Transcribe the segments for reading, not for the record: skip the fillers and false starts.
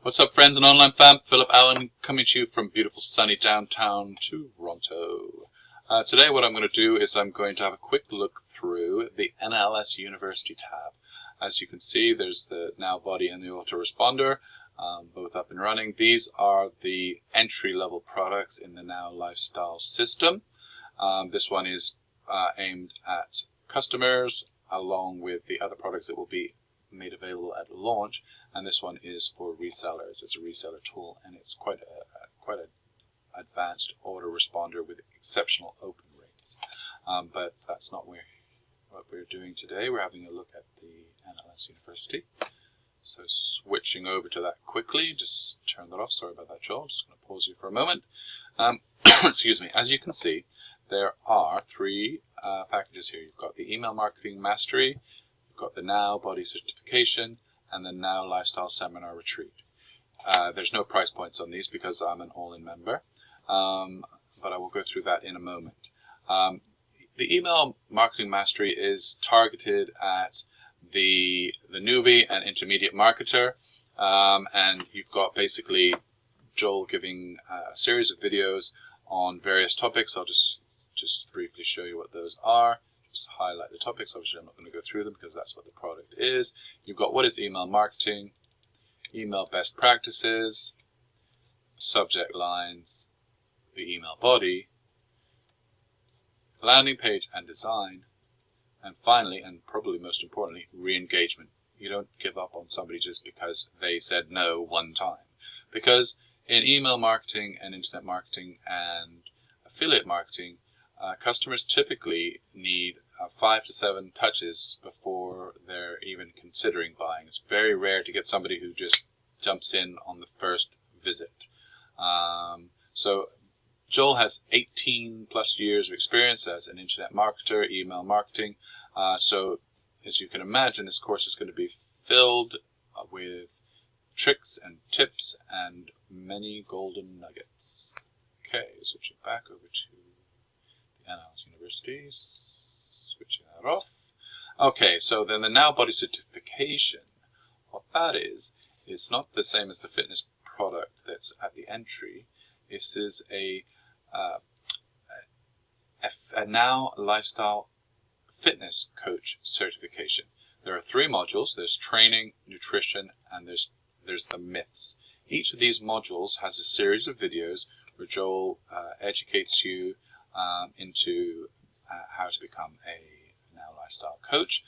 What's up, friends and online fam? Philip Allen coming to you from beautiful sunny downtown Toronto. Today what I'm going to do is I'm going to have a quick look through the NLS University tab. As you can see, there's the Now Body and the autoresponder, both up and running. These are the entry-level products in the Now Lifestyle system. This one is aimed at customers along with the other products that will be made available at launch, and this one is for resellers. It's a reseller tool, and it's quite an advanced autoresponder with exceptional open rates. But that's not what we're doing today. We're having a look at the NLS University. So switching over to that quickly, just turn that off. Sorry about that, Joel. Just going to pause you for a moment. Excuse me. As you can see, there are three packages here. You've got the Email Marketing Mastery, you've got the Now Body Certification, and the Now Lifestyle Seminar Retreat. There's no price points on these because I'm an all-in member, but I will go through that in a moment. The Email Marketing Mastery is targeted at the newbie and intermediate marketer, and you've got basically Joel giving a series of videos on various topics. I'll just briefly show you what those are. Just to highlight the topics. Obviously, I'm not going to go through them because that's what the product is. You've got what is email marketing, email best practices, subject lines, the email body, landing page and design, and finally, and probably most importantly, re-engagement. You don't give up on somebody just because they said no one time. Because in email marketing and internet marketing and affiliate marketing, customers typically need 5 to 7 touches before they're even considering buying. It's very rare to get somebody who just jumps in on the first visit. So Joel has 18 plus years of experience as an internet marketer, email marketing. So as you can imagine, this course is going to be filled with tricks and tips and many golden nuggets. Okay, switching back over to NLS University, switching that off. Okay, so then the Now Body Certification, what that is not the same as the fitness product that's at the entry. This is a Now Lifestyle Fitness Coach certification. There are 3 modules. There's training, nutrition, and there's the myths. Each of these modules has a series of videos where Joel educates you into how to become a Now Lifestyle coach,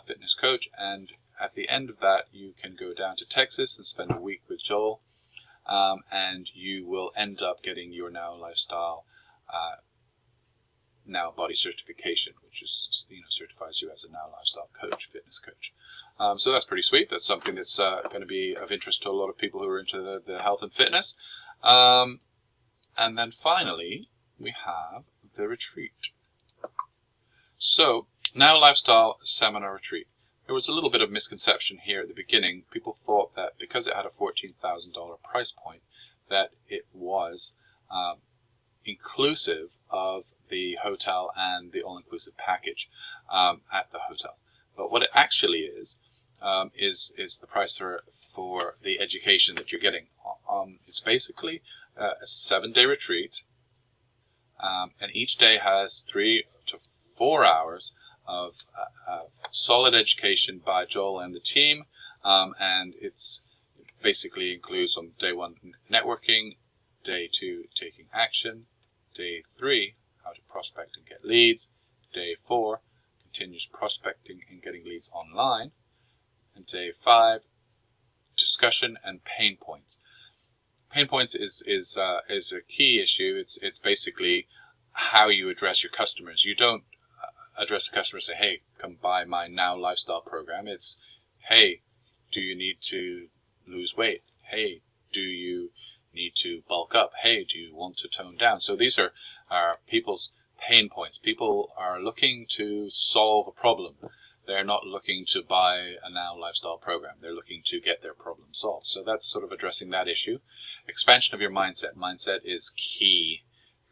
fitness coach, and at the end of that you can go down to Texas and spend a week with Joel, and you will end up getting your Now Lifestyle Now Body certification, which is, certifies you as a Now Lifestyle coach, fitness coach. So that's pretty sweet. That's something that's going to be of interest to a lot of people who are into the health and fitness. And then finally, we have the retreat. So, Now Lifestyle Seminar Retreat. There was a little bit of misconception here at the beginning. People thought that because it had a $14,000 price point, that it was inclusive of the hotel and the all-inclusive package at the hotel. But what it actually is the price for the education that you're getting. It's basically a 7-day retreat. And each day has 3 to 4 hours of solid education by Joel and the team, and it basically includes on day 1 networking, day 2 taking action, day 3 how to prospect and get leads, day 4 continuous prospecting and getting leads online, and day 5 discussion and pain points. Pain points is a key issue. It's basically how you address your customers. You don't address the customer and say, hey, come buy my Now Lifestyle program. It's, hey, do you need to lose weight? Hey, do you need to bulk up? Hey, do you want to tone down? So these are people's pain points. People are looking to solve a problem. They're not looking to buy a Now Lifestyle program. They're looking to get their problem solved. So that's sort of addressing that issue. Expansion of your mindset. Mindset is key,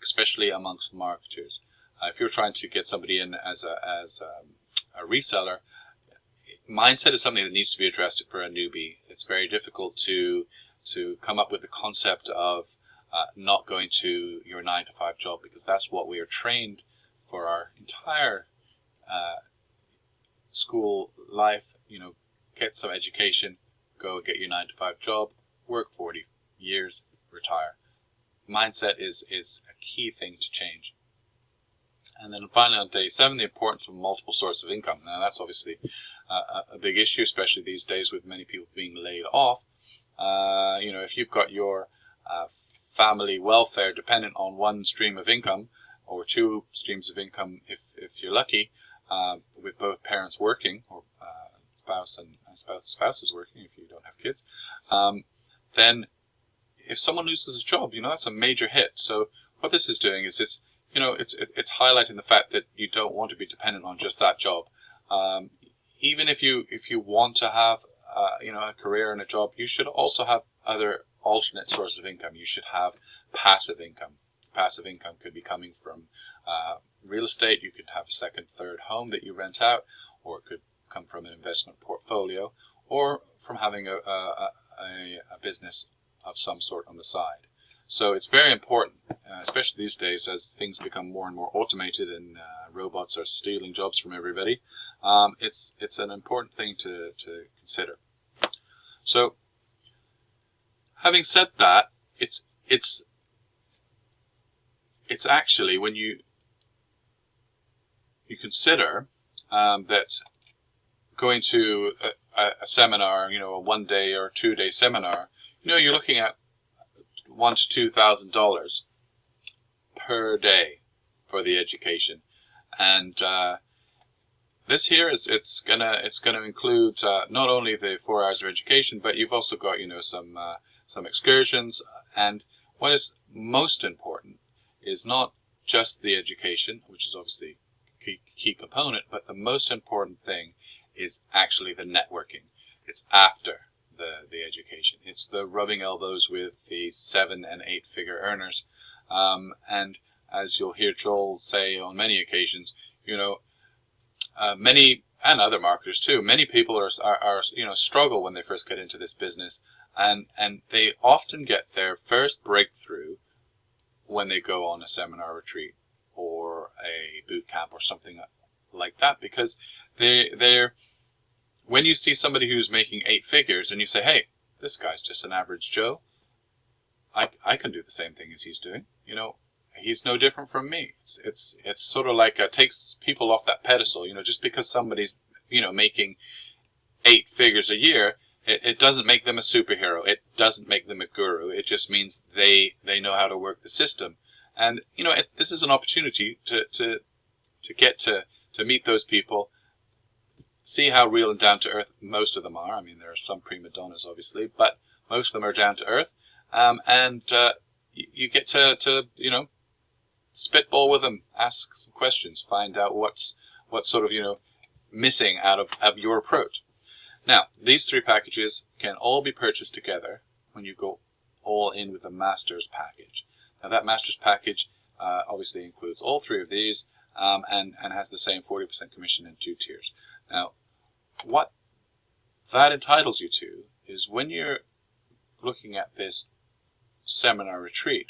especially amongst marketers. If you're trying to get somebody in as a reseller, mindset is something that needs to be addressed for a newbie. It's very difficult to to come up with the concept of not going to your 9-to-5 job, because that's what we are trained for our entire school life. Get some education, go get your 9-to-5 job, work 40 years, retire. Mindset is a key thing to change. And then finally, on day 7, the importance of multiple sources of income. Now, that's obviously a big issue, especially these days with many people being laid off. If you've got your family welfare dependent on one stream of income, or 2 streams of income if you're lucky, with both parents working, or spouses working if you don't have kids, then if someone loses a job, that's a major hit. So what this is doing is it's highlighting the fact that you don't want to be dependent on just that job. Even if you want to have a career and a job, you should also have other alternate sources of income. You should have passive income. Passive income could be coming from real estate. You could have a second, third home that you rent out, or it could come from an investment portfolio, or from having a business of some sort on the side. So it's very important, especially these days as things become more and more automated and robots are stealing jobs from everybody. It's an important thing to consider. So, having said that, it's actually, when you consider that going to a seminar, a 1-day or 2-day seminar, you're looking at $1,000 to $2,000 per day for the education, and this here it's gonna include not only the 4 hours of education, but you've also got some excursions. And what is most important is not just the education, which is obviously a key component, but the most important thing is actually the networking. It's after the education. It's the rubbing elbows with the 7- and 8-figure earners. And as you'll hear Joel say on many occasions, many, and other marketers too, many people are struggle when they first get into this business, and they often get their first breakthrough when they go on a seminar retreat or a boot camp or something like that, because they're when you see somebody who's making 8 figures and you say, hey, this guy's just an average Joe, I can do the same thing as he's doing. He's no different from me. It's sort of like takes people off that pedestal. Just because somebody's making 8 figures a year, it doesn't make them a superhero. It doesn't make them a guru. It just means they know how to work the system. And this is an opportunity to get to meet those people, see how real and down to earth most of them are. I mean, there are some prima donnas, obviously, but most of them are down to earth. And you get to spitball with them, ask some questions, find out what's sort of missing out of your approach. Now, these 3 packages can all be purchased together when you go all in with the Masters package. Now, that Masters package obviously includes all 3 of these, and has the same 40% commission in 2 tiers. Now, what that entitles you to is, when you're looking at this seminar retreat,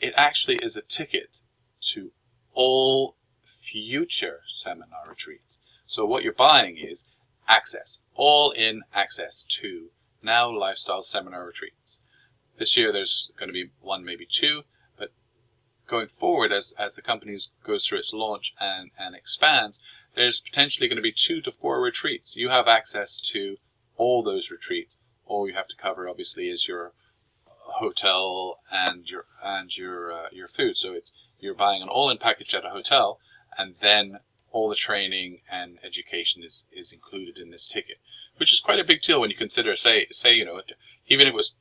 it actually is a ticket to all future seminar retreats. So what you're buying is access, all-in access to Now Lifestyle seminar retreats. This year there's going to be 1, maybe 2, but going forward, as the company goes through its launch and expands, there's potentially going to be 2 to 4 retreats. You have access to all those retreats. All you have to cover, obviously, is your hotel and your food. So you're buying an all-in package at a hotel, and then all the training and education is included in this ticket, which is quite a big deal when you consider, say even if it was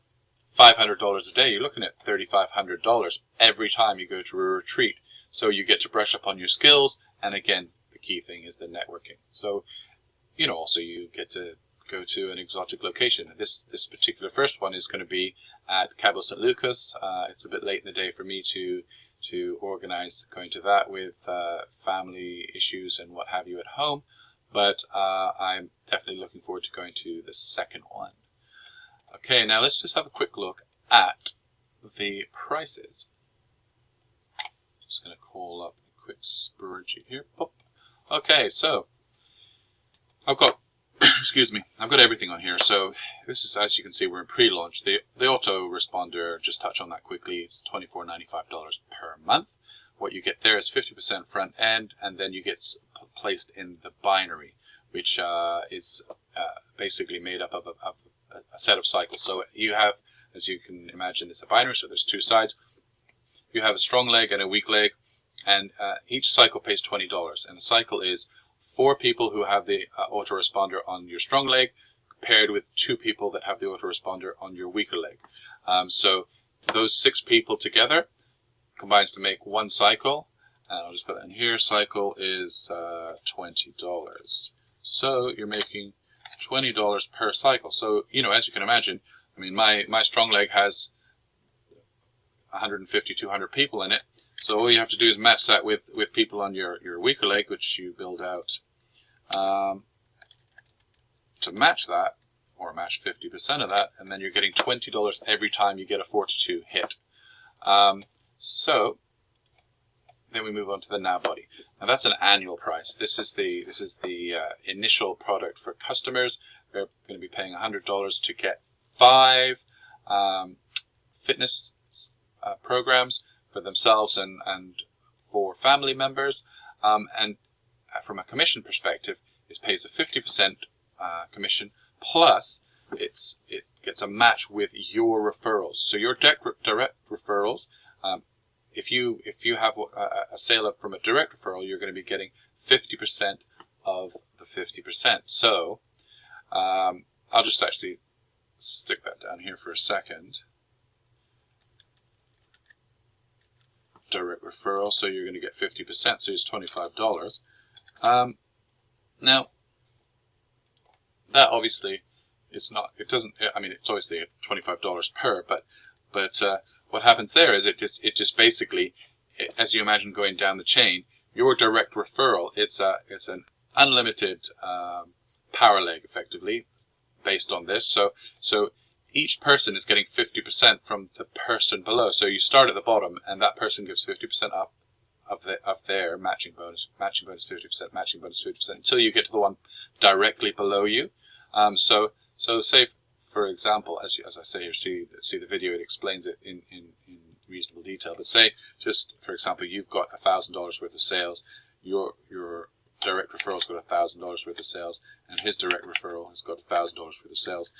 $500 a day, you're looking at $3,500 every time you go to a retreat. So you get to brush up on your skills, and again, the key thing is the networking. So also you get to go to an exotic location. This particular first one is going to be at Cabo St. Lucas. It's a bit late in the day for me to organize going to that with family issues and what have you at home, but I'm definitely looking forward to going to the second one. Okay, now let's just have a quick look at the prices. Just going to call up a quick spreadsheet here. Pop. Okay, so I've got excuse me, I've got everything on here. So this is, as you can see, we're in pre-launch. The autoresponder, just touch on that quickly, it's $24.95 per month. What you get there is 50% front end, and then you get placed in the binary, which is basically made up of a set of cycles. So you have, as you can imagine, it's a binary, so there's two sides. You have a strong leg and a weak leg, and each cycle pays $20, and the cycle is 4 people who have the autoresponder on your strong leg paired with 2 people that have the autoresponder on your weaker leg. So those 6 people together combines to make one cycle, and I'll just put it in here. Cycle is $20. So you're making $20 per cycle. So, you know, as you can imagine, I mean, my strong leg has 150, 200 people in it. So all you have to do is match that with people on your weaker leg, which you build out to match that, or match 50% of that, and then you're getting $20 every time you get a 4-2 hit. So then we move on to the nav body. Now that's an annual price. This is the initial product for customers. They're going to be paying $100 to get 5 fitness programs for themselves and for family members, and from a commission perspective, it pays a 50% commission, plus it gets a match with your referrals. So your direct referrals, if you have a sale up from a direct referral, you're going to be getting 50% of the 50%. So I'll just actually stick that down here for a second. Direct referral, so you're going to get 50%, so it's $25. Now that obviously is not, it doesn't, I mean, it's obviously $25 per, but what happens there is it just basically, as you imagine going down the chain, your direct referral, it's an unlimited power leg effectively based on this. So each person is getting 50% from the person below. So you start at the bottom, and that person gives 50% up of their matching bonus 50%, matching bonus 50%, until you get to the one directly below you. So say, for example, as I say here, see the video, it explains it in reasonable detail. But say, just for example, you've got $1,000 worth of sales. Your direct referral's got $1,000 worth of sales, and his direct referral has got $1,000 worth of sales.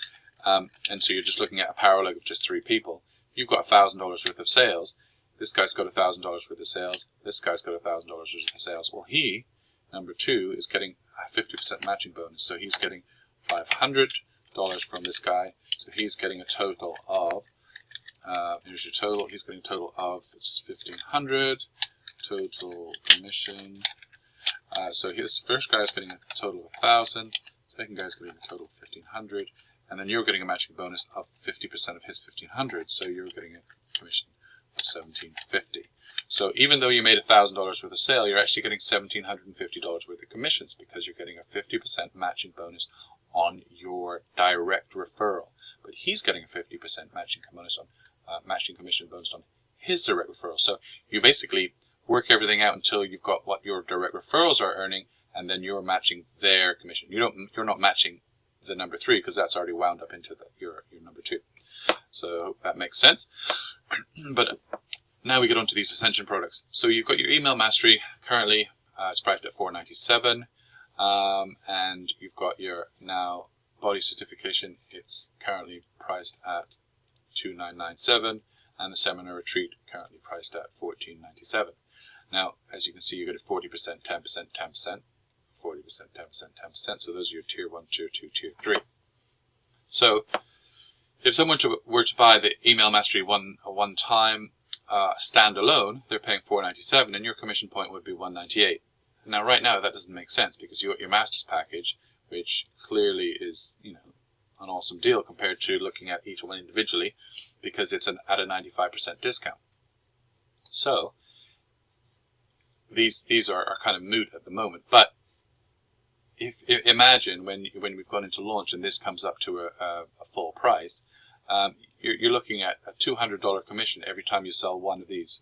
And so you're just looking at a power leg of just 3 people. You've got $1,000 worth of sales. This guy's got $1,000 worth of sales. This guy's got $1,000 worth of sales. Well, he, number 2, is getting a 50% matching bonus. So he's getting $500 from this guy. So he's getting a total of, here's your total. He's getting a total of $1,500 total commission. So his first guy's getting a total of $1,000. Second guy's getting a total of $1,500. And then you're getting a matching bonus of 50% of his $1,500, so you're getting a commission of $1,750. So even though you made $1,000 worth of sale, you're actually getting $1,750 worth of commissions, because you're getting a 50% matching bonus on your direct referral. But he's getting a 50% matching commission bonus on his direct referral. So you basically work everything out until you've got what your direct referrals are earning, and then you're matching their commission. You're not matching the number 3, because that's already wound up into your number 2. So that makes sense. But now we get onto these Ascension products. So you've got your email mastery. Currently it's priced at $497, and you've got your now body certification. It's currently priced at $2,997, and the seminar retreat currently priced at $1,497. Now, as you can see, you get a 40%, 10%, 10%. 40%, 10%, 10%. So those are your tier 1, tier 2, tier 3. So if someone were to buy the email mastery one time standalone, they're paying $497, and your commission point would be $198. Now, right now, that doesn't make sense, because you got your master's package, which clearly is, you know, an awesome deal compared to looking at each one individually, because it's at a 95% discount. So these are kind of moot at the moment, but imagine when we've gone into launch and this comes up to a full price, you're looking at a $200 commission every time you sell one of these.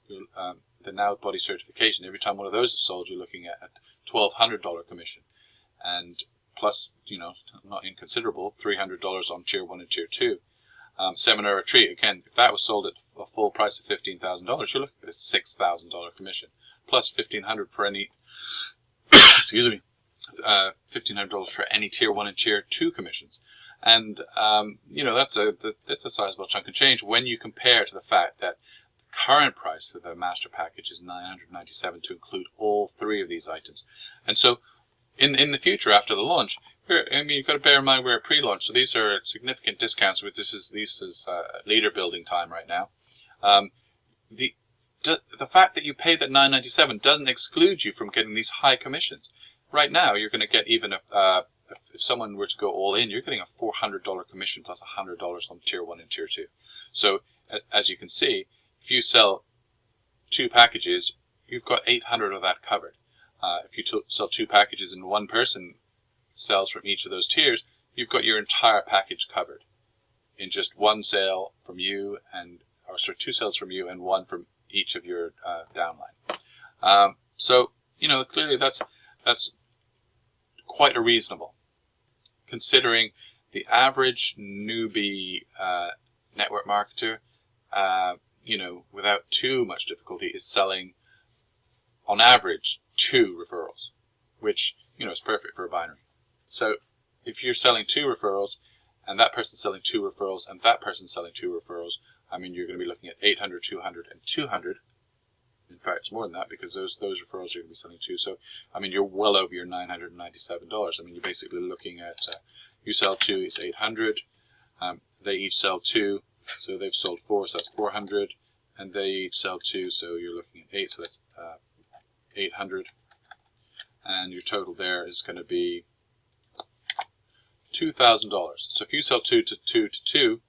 The Now Body certification, every time one of those is sold, you're looking at a $1,200 commission, and plus, not inconsiderable, $300 on tier 1 and tier 2. Seminar retreat, again, if that was sold at a full price of $15,000, you're looking at a $6,000 commission, plus $1,500 for any, excuse me, $1,500 for any tier 1 and tier 2 commissions. And, that's a sizable chunk of change when you compare to the fact that the current price for the master package is $997 to include all three of these items. And so in the future, after the launch, you've got to bear in mind we're at pre-launch, so these are significant discounts. This is leader building time right now. The fact that you pay that $997 doesn't exclude you from getting these high commissions. Right now, you're going to get, even if someone were to go all in, you're getting a $400 commission plus $100 on tier 1 and tier 2. So as you can see, if you sell 2 packages, you've got $800 of that covered. If you sell 2 packages and one person sells from each of those tiers, you've got your entire package covered in just one sale from you, or 2 sales from you and 1 from each of your downline. So clearly that's quite a reasonable, considering the average newbie network marketer, without too much difficulty, is selling on average 2 referrals, which is perfect for a binary. So if you're selling 2 referrals, and that person's selling 2 referrals, and that person's selling 2 referrals, you're going to be looking at 800, 200, and 200. In fact, it's more than that, because those referrals are going to be selling 2. So, you're well over your $997. You're basically looking at, you sell 2, it's 800. They each sell 2, so they've sold 4, so that's 400. And they each sell 2, so you're looking at 8, so that's 800. And your total there is going to be $2,000. So if you sell 2 to 2 to 2,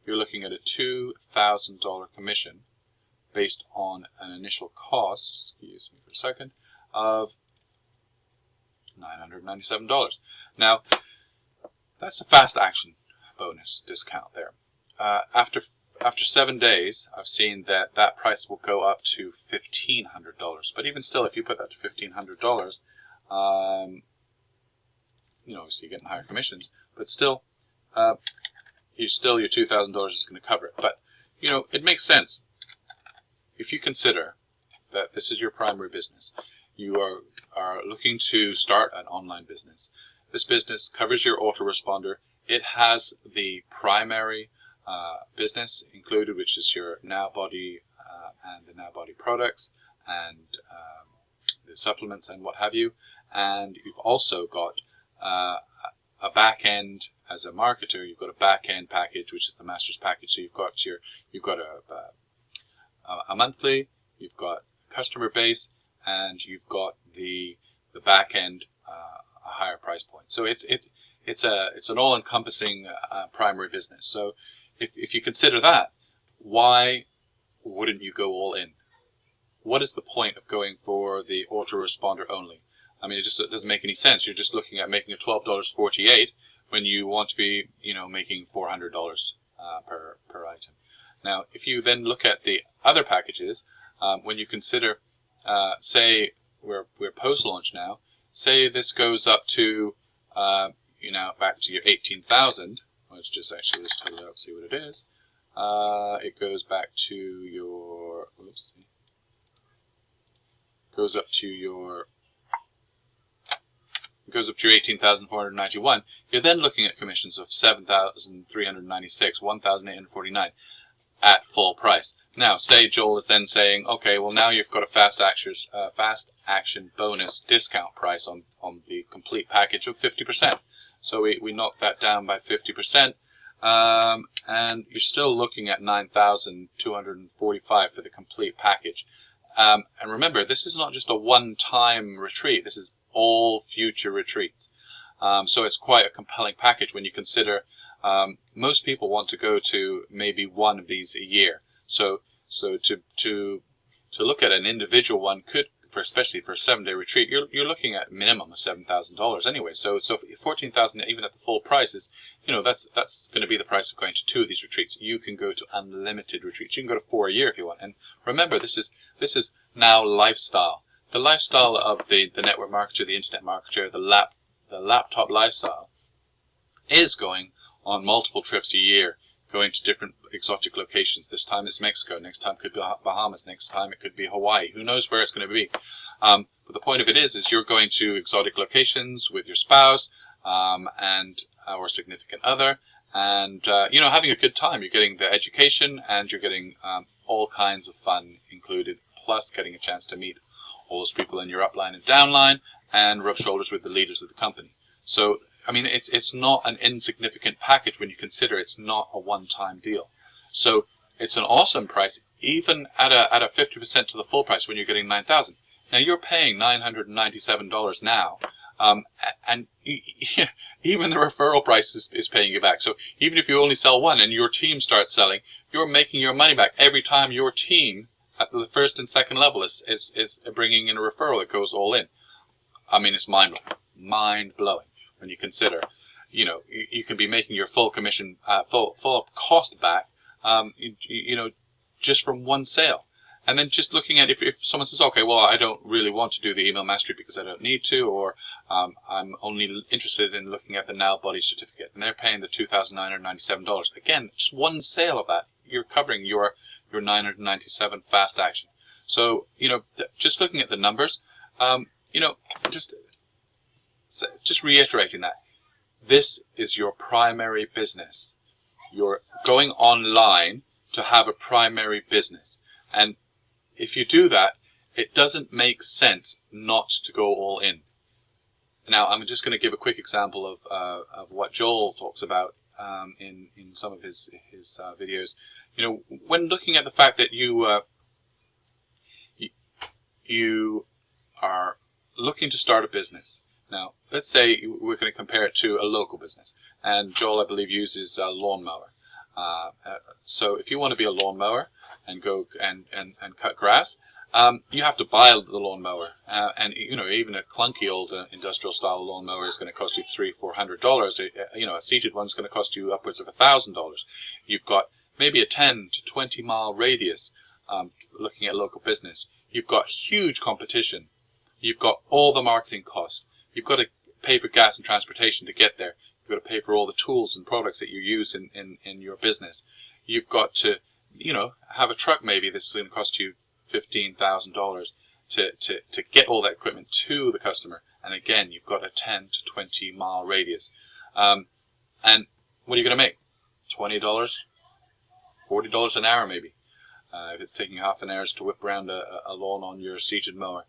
you're looking at a $2,000 commission based on an initial cost, excuse me for a second, of $997. Now, that's a fast action bonus discount there. After 7 days, I've seen that price will go up to $1,500. But even still, if you put that to $1,500, obviously you're getting higher commissions, but still, your $2,000 is going to cover it. But it makes sense if you consider that this is your primary business. You are looking to start an online business. This business covers your autoresponder. It has the primary business included, which is your Now Body and the Now Body products and the supplements and what have you. And you've also got a back end as a marketer. You've got a back end package, which is the master's package. So you've got a monthly, you've got customer base, and you've got the back end a higher price point. So it's an all-encompassing primary business. So if you consider that, why wouldn't you go all in? What is the point of going for the autoresponder only? It doesn't make any sense. You're just looking at making a $12.48 when you want to be, making $400 per item. Now, if you then look at the other packages, when you consider, say we're post-launch now, say this goes up to, back to your 18,000. Let's total it up, see what it is. It goes back to your, goes up to your 18,491. You're then looking at commissions of 7,396, 1,849 at full price. Now, say Joel is then saying, okay, well now you've got a fast action bonus discount price on the complete package of 50%. So we knock that down by 50%, and you're still looking at 9,245 for the complete package. And remember, this is not just a one-time retreat. This is all future retreats. So it's quite a compelling package when you consider most people want to go to maybe one of these a year. So to look at an individual one could especially for a 7-day retreat, you're looking at a minimum of $7,000 anyway. So 14,000 even at the full price is, that's going to be the price of going to 2 of these retreats. You can go to unlimited retreats. You can go to 4 a year if you want. And remember, this is now lifestyle. The lifestyle of the network marketer, the internet marketer, the laptop lifestyle is going on multiple trips a year, going to different exotic locations. This time it's Mexico, next time could be Bahamas, next time it could be Hawaii. Who knows where it's going to be? But the point of it is you're going to exotic locations with your spouse and or significant other, and having a good time. You're getting the education and you're getting all kinds of fun included, plus getting a chance to meet all those people in your upline and downline and rub shoulders with the leaders of the company. So I mean, it's not an insignificant package when you consider it's not a one-time deal. So it's an awesome price, even at a 50% to the full price when you're getting $9,000. Now you're paying $997 now, and even the referral price is paying you back. So even if you only sell one and your team starts selling, you're making your money back every time your team at the first and second level is bringing in a referral that goes all in. I mean, it's mind-blowing. When you consider, you can be making your full commission, full cost back, just from one sale. And then just looking at if someone says, okay, well, I don't really want to do the email mastery because I don't need to, or I'm only interested in looking at the Now Body certificate, and they're paying the $2,997. Again, just one sale of that, you're covering your $997 fast action. So, just looking at the numbers, just reiterating that this is your primary business. You're going online to have a primary business, and if you do that, it doesn't make sense not to go all in. Now, I'm just going to give a quick example of what Joel talks about in some of his videos. When looking at the fact that you are looking to start a business. Now, let's say we're going to compare it to a local business, and Joel, I believe, uses a lawnmower. So if you want to be a lawnmower and go and cut grass, you have to buy the lawnmower, and even a clunky old industrial style lawnmower is going to cost you $300-400. A seated one's going to cost you upwards of $1,000. You've got maybe a 10 to 20 mile radius. Looking at local business, you've got huge competition. You've got all the marketing costs. You've got to pay for gas and transportation to get there. You've got to pay for all the tools and products that you use in your business. You've got to, have a truck maybe that's going to cost you $15,000 to get all that equipment to the customer. And again, you've got a 10 to 20 mile radius. And what are you going to make? $20, $40 an hour maybe. If it's taking half an hour to whip around a lawn on your seated mower.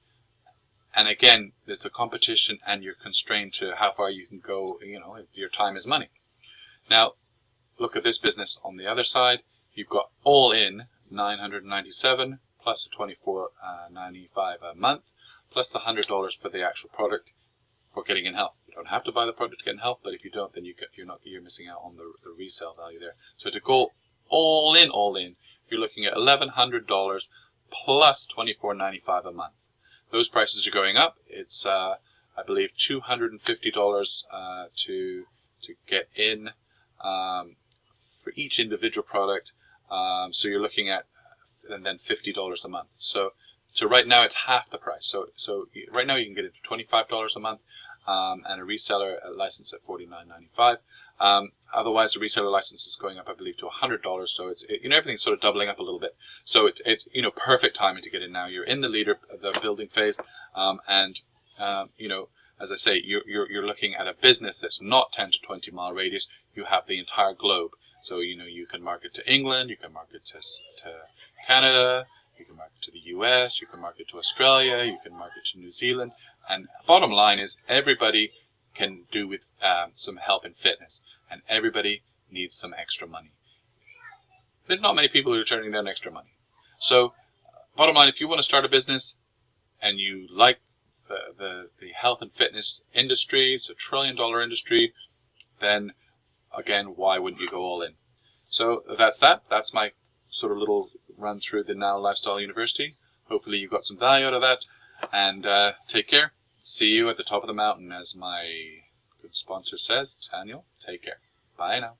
And again, there's the competition, and you're constrained to how far you can go, if your time is money. Now, look at this business on the other side. You've got all in $997 plus the $24.95 a month, plus the $100 for the actual product for getting in health. You don't have to buy the product to get in health, but if you don't, then you're missing out on the resale value there. So to go all in, you're looking at $1,100 plus $24.95 a month. Those prices are going up. It's, I believe, $250 to get in for each individual product. So you're looking at, and then $50 a month. So right now it's half the price. So right now you can get it for $25 a month, and a reseller license at $49.95. Otherwise, the reseller license is going up, I believe, to $100. So it's everything's sort of doubling up a little bit. So it's perfect timing to get in now. You're in the building phase, and as I say, you're looking at a business that's not 10 to 20 mile radius. You have the entire globe. So you can market to England, you can market to Canada, you can market to the US, you can market to Australia, you can market to New Zealand. And bottom line is everybody can do with some help in fitness, and everybody needs some extra money. There's not many people who are turning down extra money. So bottom line, if you want to start a business and you like the health and fitness industry, it's $1 trillion industry, then again, why wouldn't you go all in? So that's that. That's my sort of little run through the Now Lifestyle University. Hopefully you got some value out of that. And take care. See you at the top of the mountain, as my good sponsor says. Daniel, take care. Bye now.